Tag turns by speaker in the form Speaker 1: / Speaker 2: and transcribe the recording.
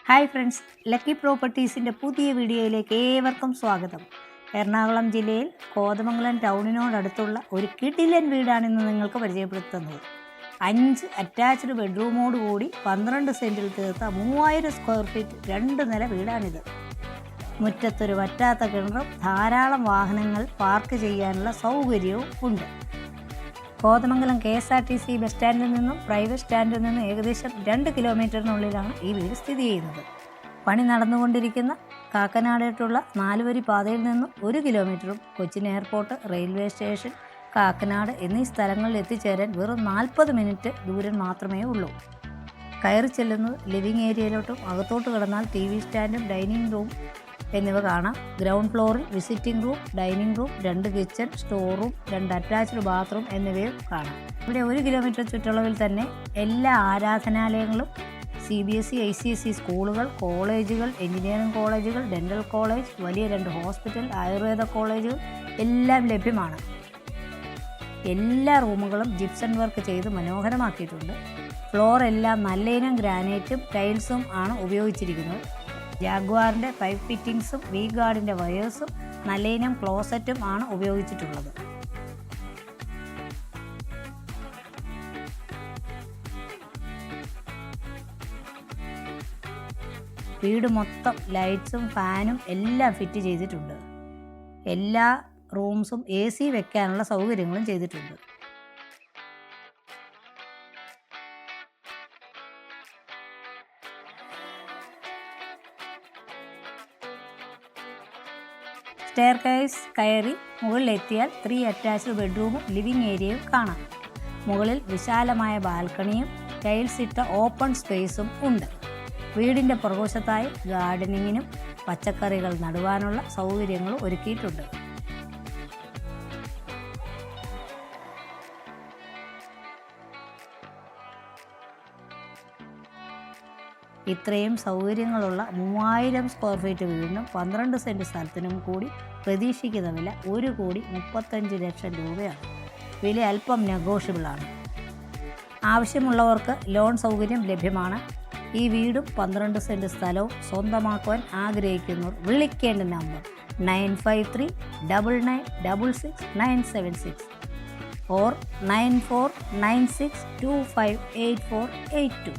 Speaker 1: Hi friends, lucky പ്രോപ്പർട്ടീസിൻ്റെ പുതിയ വീഡിയോയിലേക്ക് ഏവർക്കും സ്വാഗതം. എറണാകുളം ജില്ലയിൽ കോതമംഗലം ടൗണിനോടടുത്തുള്ള ഒരു കിടിലൻ വീടാണിന്ന് നിങ്ങൾക്ക് പരിചയപ്പെടുത്തുന്നത്. 5 അറ്റാച്ച്ഡ് ബെഡ്റൂമോടുകൂടി 12 സെൻറ്റിൽ തീർത്ത 3000 സ്ക്വയർ ഫീറ്റ് 2 നില വീടാണിത്. മുറ്റത്തൊരു വറ്റാത്ത കിണറും ധാരാളം വാഹനങ്ങൾ പാർക്ക് ചെയ്യാനുള്ള സൗകര്യവും ഉണ്ട്. കോതമംഗലം KSRTC ബസ് സ്റ്റാൻഡിൽ നിന്നും പ്രൈവറ്റ് സ്റ്റാൻഡിൽ നിന്നും ഏകദേശം 2 കിലോമീറ്ററിനുള്ളിലാണ് ഈ വീട് സ്ഥിതി ചെയ്യുന്നത്. പണി നടന്നുകൊണ്ടിരിക്കുന്ന കാക്കനാടായിട്ടുള്ള 4 വരി പാതയിൽ നിന്നും 1 കിലോമീറ്ററും Cochin airport, railway station, Kakkanad എന്നീ സ്ഥലങ്ങളിൽ എത്തിച്ചേരാൻ വെറും 40 മിനിറ്റ് ദൂരം മാത്രമേ ഉള്ളൂ. കയറി ചെല്ലുന്നത് ലിവിംഗ് ഏരിയയിലോട്ടും അകത്തോട്ട് കടന്നാൽ TV സ്റ്റാൻഡും ഡൈനിങ് റൂം എന്നിവ കാണാം. ഗ്രൗണ്ട് ഫ്ലോറിൽ visiting room, dining room, 2 kitchen, store room, 2 attached bathroom എന്നിവയും കാണാം. ഇവിടെ 1 കിലോമീറ്റർ ചുറ്റളവിൽ തന്നെ എല്ലാ ആരാധനാലയങ്ങളും, CBSE ICSE സ്കൂളുകൾ, കോളേജുകൾ, എഞ്ചിനീയറിംഗ് കോളേജുകൾ, ഡെൻ്റൽ കോളേജ്, വലിയ 2 ഹോസ്പിറ്റൽ, ആയുർവേദ കോളേജുകൾ എല്ലാം ലഭ്യമാണ്. എല്ലാ റൂമുകളും ജിപ്സം വർക്ക് ചെയ്ത് മനോഹരമാക്കിയിട്ടുണ്ട്. ഫ്ലോർ എല്ലാം നല്ല ഇനം ഗ്രാനൈറ്റും ടൈൽസും ആണ് ഉപയോഗിച്ചിരിക്കുന്നത്. ജാഗ്വാറിൻ്റെ പൈപ്പ് ഫിറ്റിങ്സും V-ഗാർഡിൻ്റെ വയേഴ്സും നല്ല ഇനം ക്ലോസറ്റും ആണ് ഉപയോഗിച്ചിട്ടുള്ളത്. വീട് മൊത്തം ലൈറ്റ്സും ഫാനും എല്ലാം ഫിറ്റ് ചെയ്തിട്ടുണ്ട്. എല്ലാ റൂംസും AC വെക്കാനുള്ള സൗകര്യങ്ങളും ചെയ്തിട്ടുണ്ട്. സ്റ്റെയർകേസ് കയറി മുകളിലെത്തിയാൽ 3 അറ്റാച്ച്ഡ് ബെഡ്റൂമും ലിവിംഗ് ഏരിയയും കാണാം. മുകളിൽ വിശാലമായ ബാൽക്കണിയും ടൈൽസ് ഇട്ട ഓപ്പൺ സ്പേസും ഉണ്ട്. വീടിൻ്റെ പുറകുവശത്തായി ഗാർഡനിങ്ങിനും പച്ചക്കറികൾ നടുവാനുള്ള സൗകര്യങ്ങളും ഒരുക്കിയിട്ടുണ്ട്. ഇത്രയും സൗകര്യങ്ങളുള്ള 3000 സ്ക്വയർ ഫീറ്റ് വീടിനും 12 സെൻറ്റ് സ്ഥലത്തിനും കൂടി പ്രതീക്ഷിക്കുന്ന വില 1,35,00,000 രൂപയാണ്. വില അല്പം നെഗോഷ്യബിളാണ്. ആവശ്യമുള്ളവർക്ക് ലോൺ സൗകര്യം ലഭ്യമാണ്. ഈ വീടും 12 സെൻറ്റ് സ്ഥലവും സ്വന്തമാക്കുവാൻ ആഗ്രഹിക്കുന്നവർ വിളിക്കേണ്ട നമ്പർ 9539966976 or 9496258482.